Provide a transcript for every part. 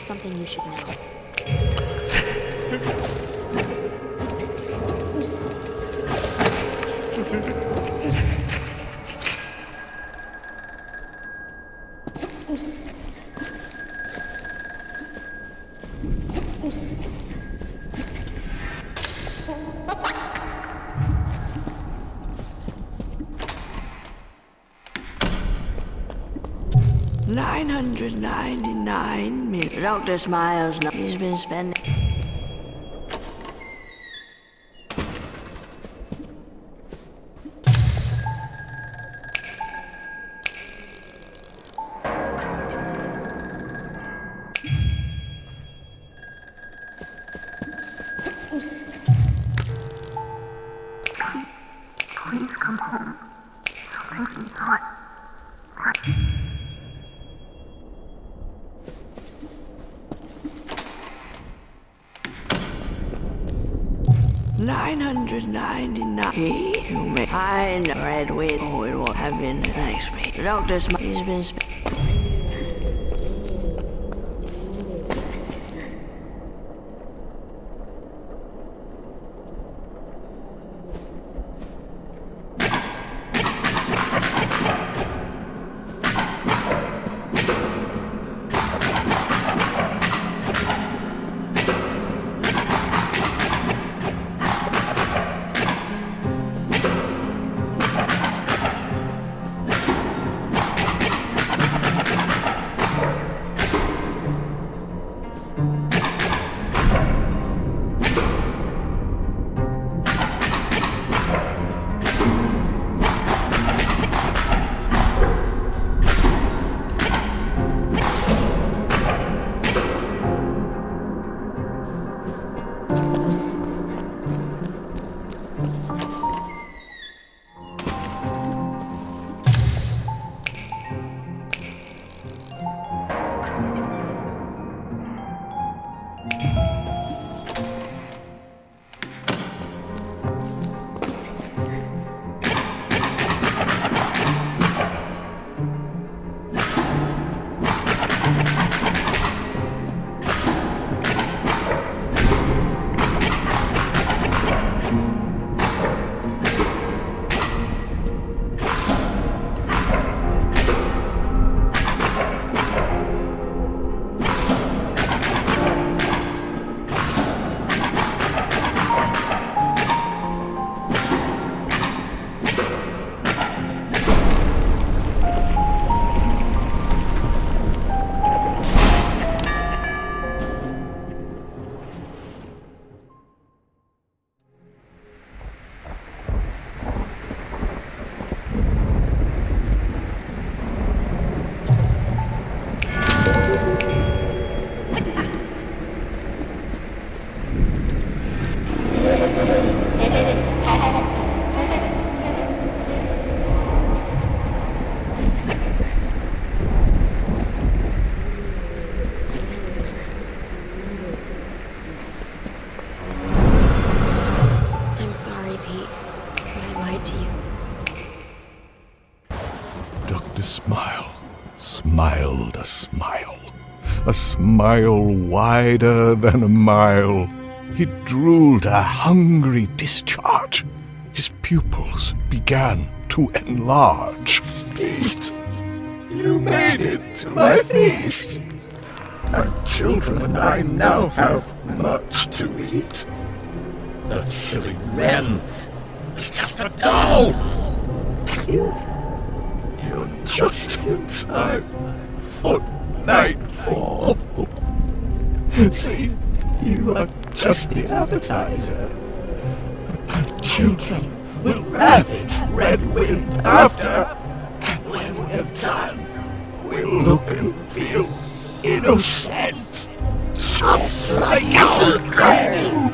something you should know. $999 million. Dr. Smiles, he's been spending. Please come home. Something's not right. $999. I know Red Wing. Oh, it will have been next week. Dr. Smiles, he's been I'm sorry, Pete, but I lied to you. Dr. Smile smiled a smile wider than a mile. He drooled a hungry discharge. His pupils began to enlarge. Pete, you made it to my feast. My children and I now have much to eat. That silly wren is just a doll. You're just in time for nightfall. See, you are just the appetizer. My children will ravage Red Wind after, and when we're done, we'll look and feel innocent, just like our gold.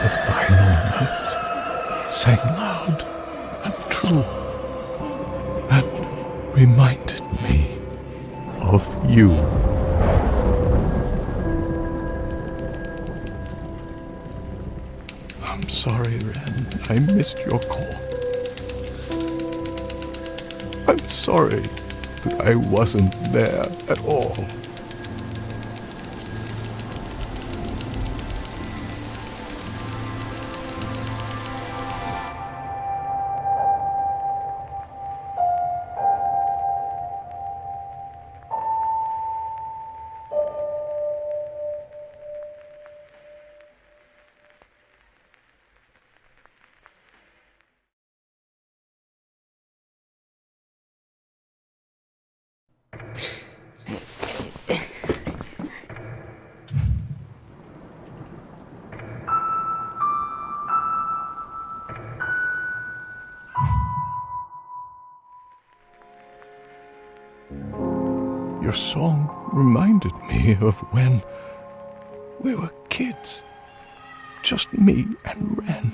The final note sang loud and true and reminded me of you. I'm sorry, Ren. I missed your call. I'm sorry that I wasn't there at all. Your song reminded me of when we were kids. Just me and Ren.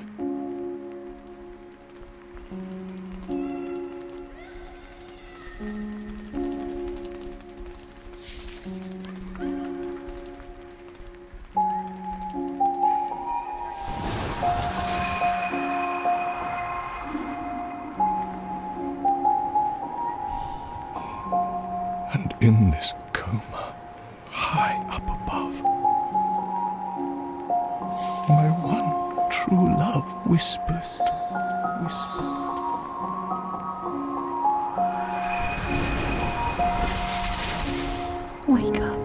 And in this coma, high up above, my one true love whispered. Wake up.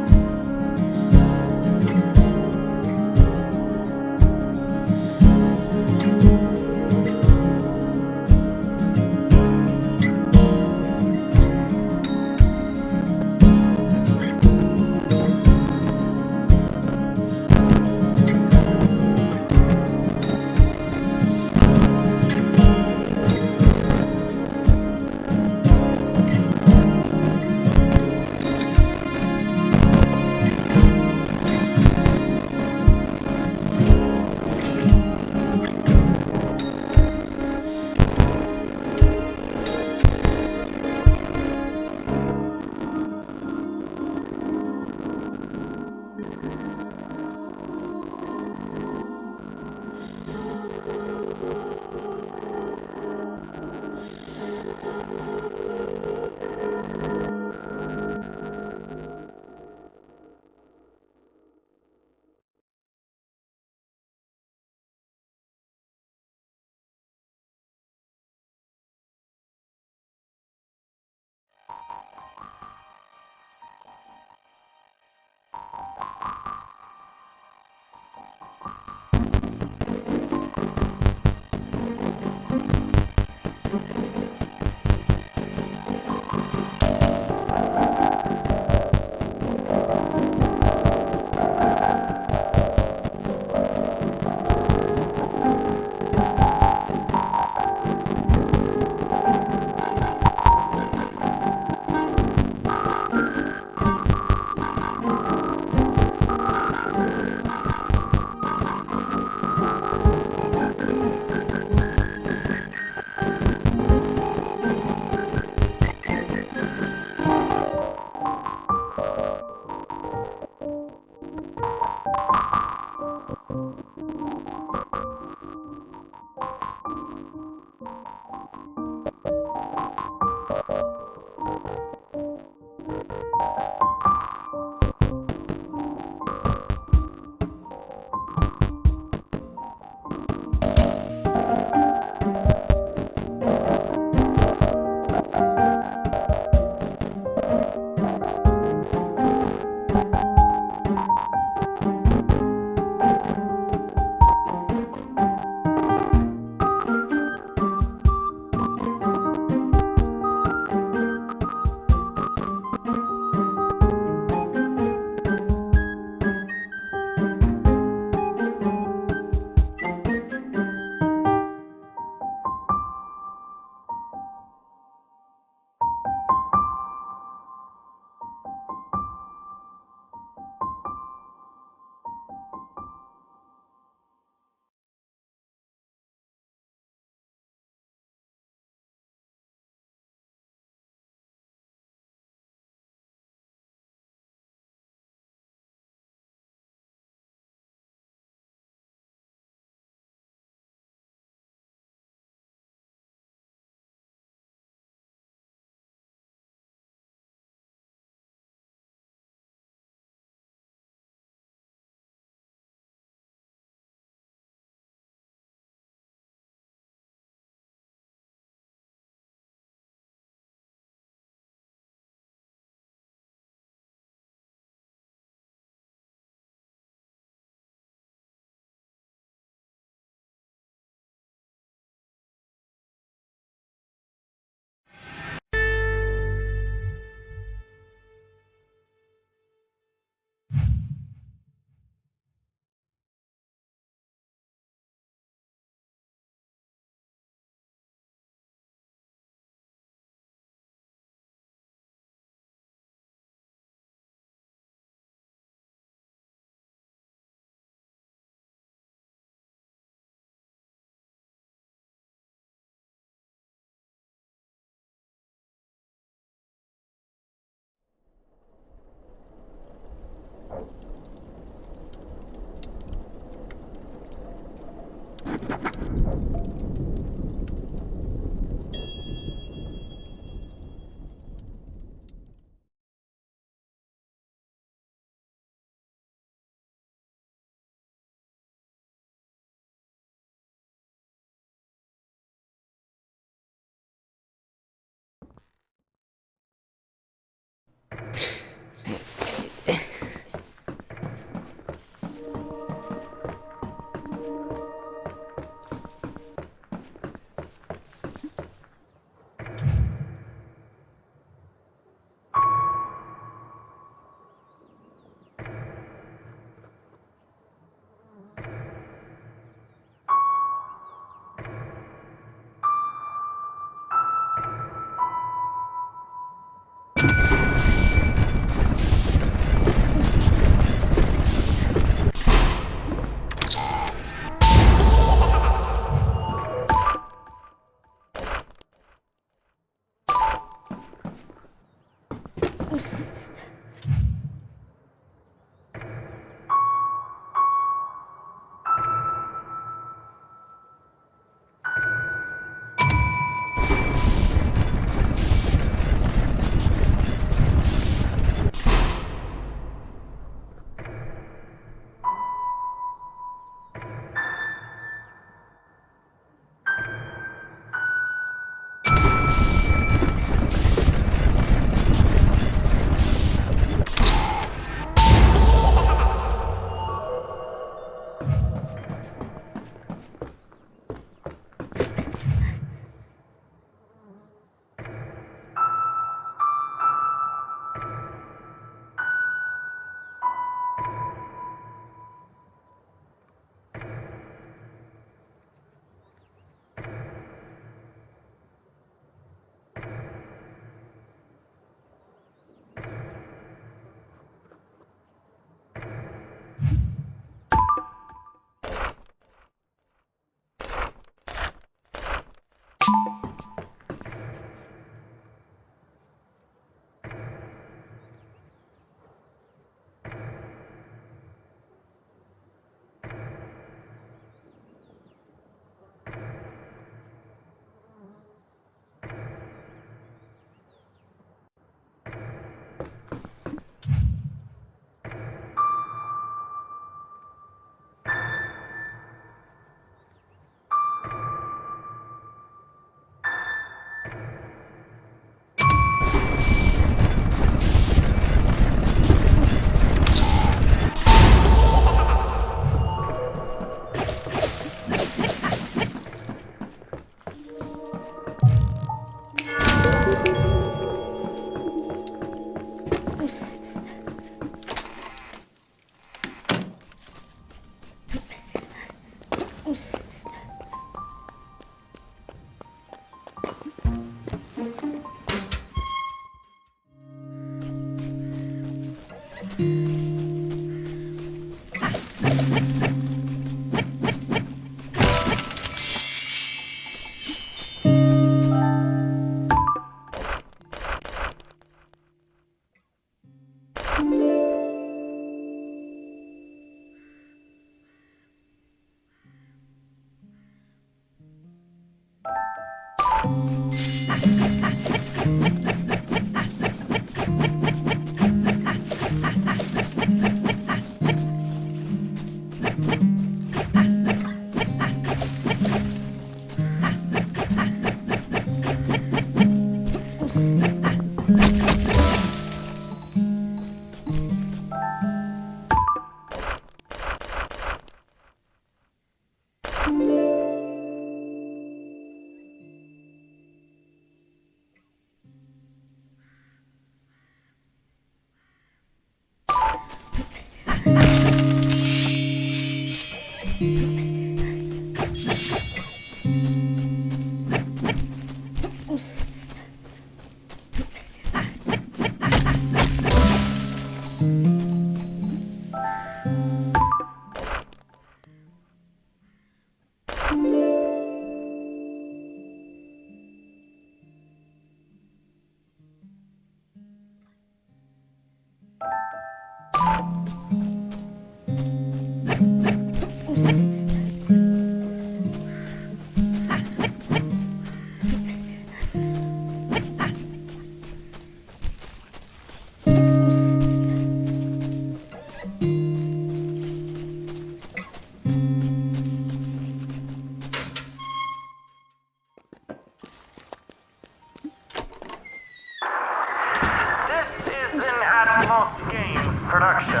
Production.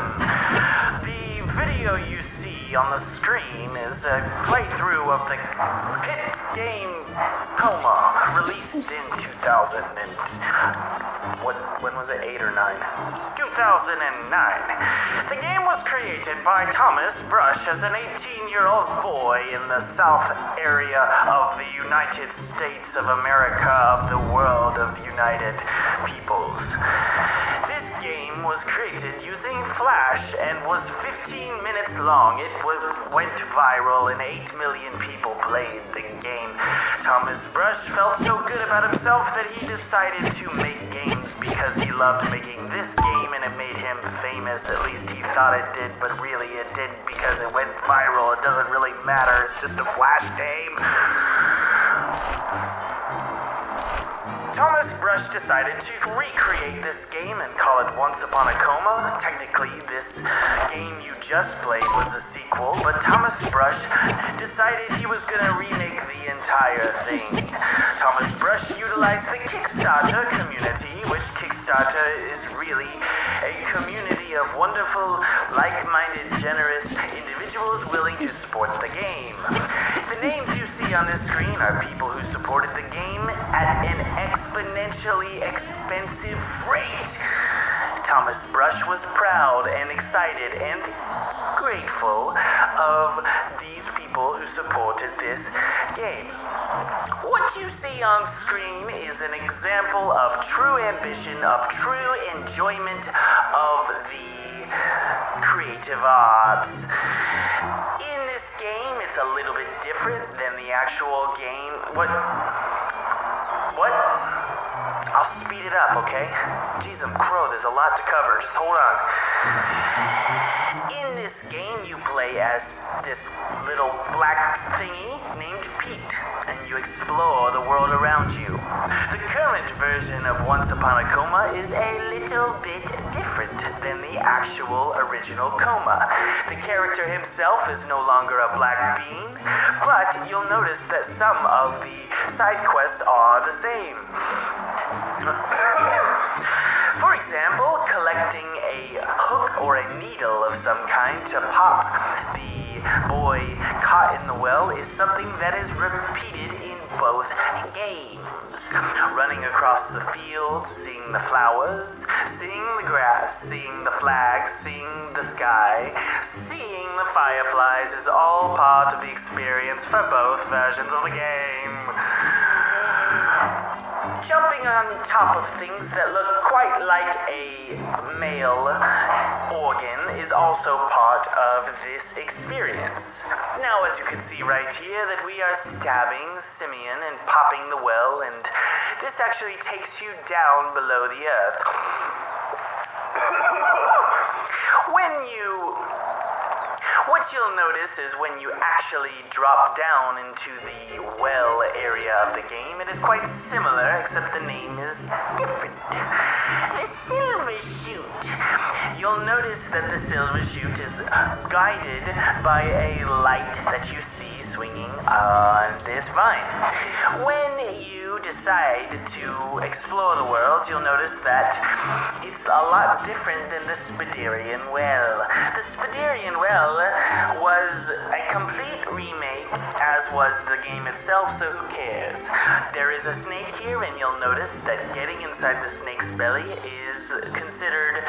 The video you see on the screen is a playthrough of the hit game Coma, released in 2000 and... when was it, 8 or 9? 2009. The game was created by Thomas Brush as an 18-year-old boy in the South area of the United States of America, of the world of United Peoples. This game was created using Flash and was 15 minutes long. It went viral and 8 million people played the game. Thomas Brush felt so good about himself that he decided to make games because he loved making this game and it made him famous. At least he thought it did, but really it didn't because it went viral. It doesn't really matter. It's just a Flash game. Thomas Brush decided to recreate this game and call it Once Upon a Coma. Technically, this game you just played was a sequel, but Thomas Brush decided he was going to remake the entire thing. Thomas Brush utilized the Kickstarter community, which Kickstarter is really a community of wonderful, like-minded, generous individuals willing to support the game. The names you see on this screen are people who supported the game at an exponentially expensive rate. Thomas Brush was proud and excited and grateful of these people who supported this game. What you see on screen is an example of true ambition, of true enjoyment of the creative arts. In this game, it's a little bit different than the actual game. What? I'll speed it up, okay? Jeez, I'm crow, there's a lot to cover. Just hold on. In this game, you play as this little black thingy named Pete, and you explore the world around you. The current version of Once Upon a Coma is a little bit different than the actual original Coma. The character himself is no longer a black bean, but you'll notice that some of the side quests are the same. For example, collecting a hook or a needle of some kind to pop the boy caught in the well is something that is repeated in both games. Running across the field, seeing the flowers, seeing the grass, seeing the flags, seeing the sky, seeing the fireflies is all part of the experience for both versions of the game. Jumping on top of things that look quite like a male organ is also part of this experience. Now, as you can see right here, that we are stabbing Simeon and popping the well, and this actually takes you down below the What you'll notice is when you actually drop down into the well area of the game, it is quite similar, except the name is different. The Silver Chute. You'll notice that the Silver Chute is guided by a light that you see swinging on this vine. When you decide to explore the world, you'll notice that it's a lot different than the Spiderian Well. The Spiderian Well was a complete remake, as was the game itself, so who cares? There is a snake here, and you'll notice that getting inside the snake's belly is considered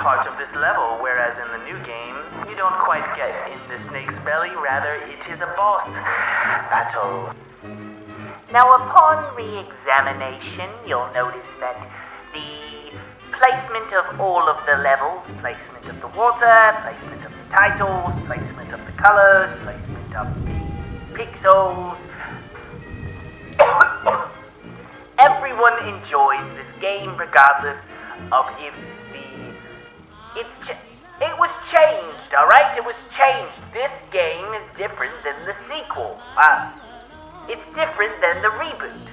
part of this level, whereas in the new game, you don't quite get in the snake's belly, rather it is a boss battle. Now upon re-examination, you'll notice that the placement of all of the levels, placement of the water, placement of the titles, placement of the colors, placement of the pixels, everyone enjoys this game regardless of if it was changed, alright? It was changed. This game is different than the sequel. It's different than the reboot.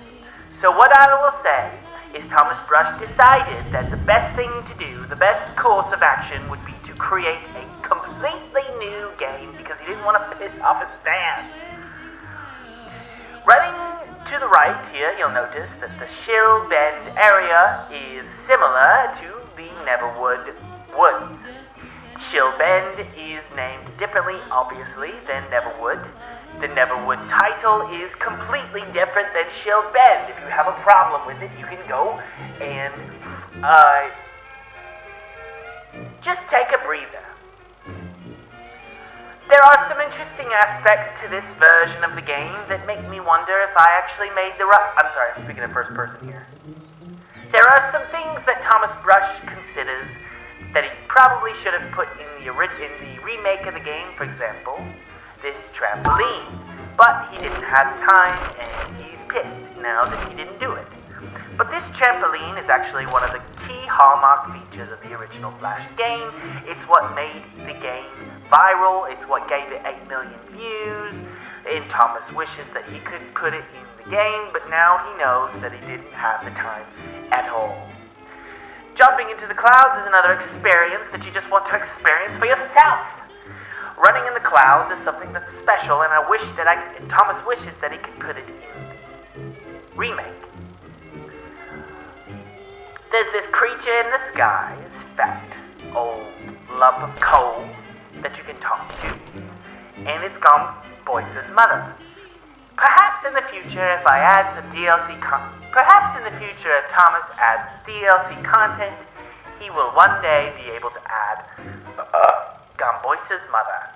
So what I will say is Thomas Brush decided that the best thing to do, the best course of action would be to create a completely new game because he didn't want to piss off his fans. Running to the right here, you'll notice that the Shill Bend area is similar to the Neverwood Woods. Shill Bend is named differently, obviously, than Neverwood. The Neverwood title is completely different than Shill Bend. If you have a problem with it, you can go and, just take a breather. There are some interesting aspects to this version of the game that make me wonder if I actually made the right... I'm sorry, I'm speaking in first person here. There are some things that Thomas Brush considers that he probably should have put in the remake of the game, for example, this trampoline. But he didn't have time, and he's pissed now that he didn't do it. But this trampoline is actually one of the key hallmark features of the original Flash game. It's what made the game viral. It's what gave it 8 million views. And Thomas wishes that he could put it in the game, but now he knows that he didn't have the time at all. Jumping into the clouds is another experience that you just want to experience for yourself. Running in the clouds is something that's special, and Thomas wishes that he could put it in the remake. There's this creature in the sky, this fat old lump of coal that you can talk to, and it's called Boyce's mother. Perhaps in the future, if Thomas adds DLC content, he will one day be able to add Gamboise's mother.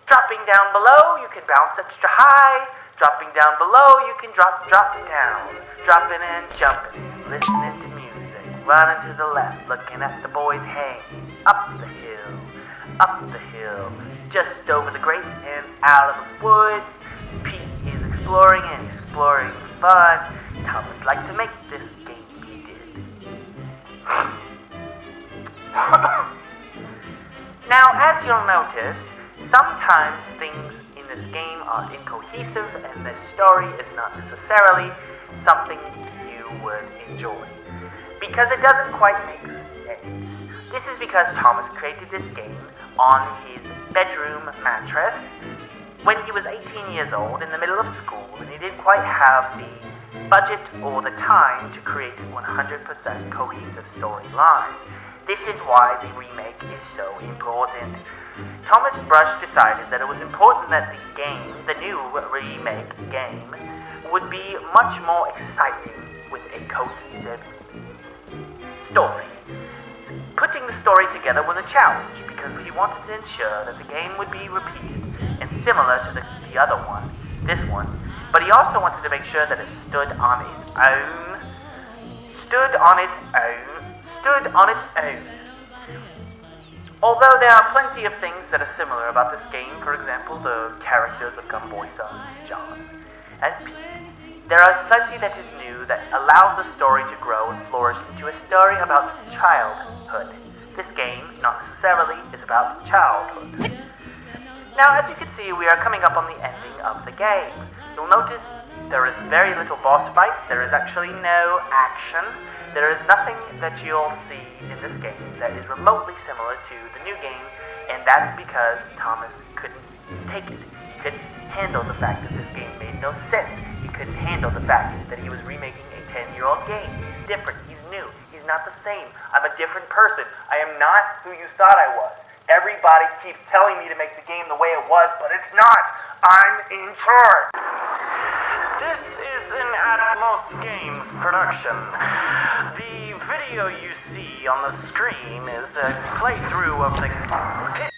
Dropping down below, you can bounce extra high. Dropping down below, you can drop down. Dropping and jumping, listening to music. Running to the left, looking at the boys hanging. Up the hill, just over the grates and out of the woods. Pete is exploring fun. Thomas liked to make this game, he did. Now, as you'll notice, sometimes things in this game are incohesive and the story is not necessarily something you would enjoy, because it doesn't quite make sense. This is because Thomas created this game on his bedroom mattress when he was 18 years old in the middle of school, and he didn't quite have the budget or the time to create a 100% cohesive storyline. This is why the remake is so important. Thomas Brush decided that it was important that the new remake game, would be much more exciting with a cohesive story. Putting the story together was a challenge because he wanted to ensure that the game would be repeated and similar to the other one, this one, but he also wanted to make sure that it stood on its own. Although there are plenty of things that are similar about this game, for example, the characters of Gamboisa, John, and Pete, there is plenty that is new that allows the story to grow and flourish into a story about childhood. This game, not necessarily, is about childhood. Now, as you can see, we are coming up on the ending of the game. You'll notice there is very little boss fight, there is actually no action, there is nothing that you'll see in this game that is remotely similar to the new game, and that's because Thomas couldn't take it. He couldn't handle the fact that this game made no sense. He couldn't handle the fact that he was remaking a 10-year-old game. He's different, he's new, he's not the same. I'm a different person. I am not who you thought I was. Everybody keeps telling me to make the game the way it was, but it's not. I'm in charge. This is an Atmos Games production. The video you see on the screen is a playthrough of the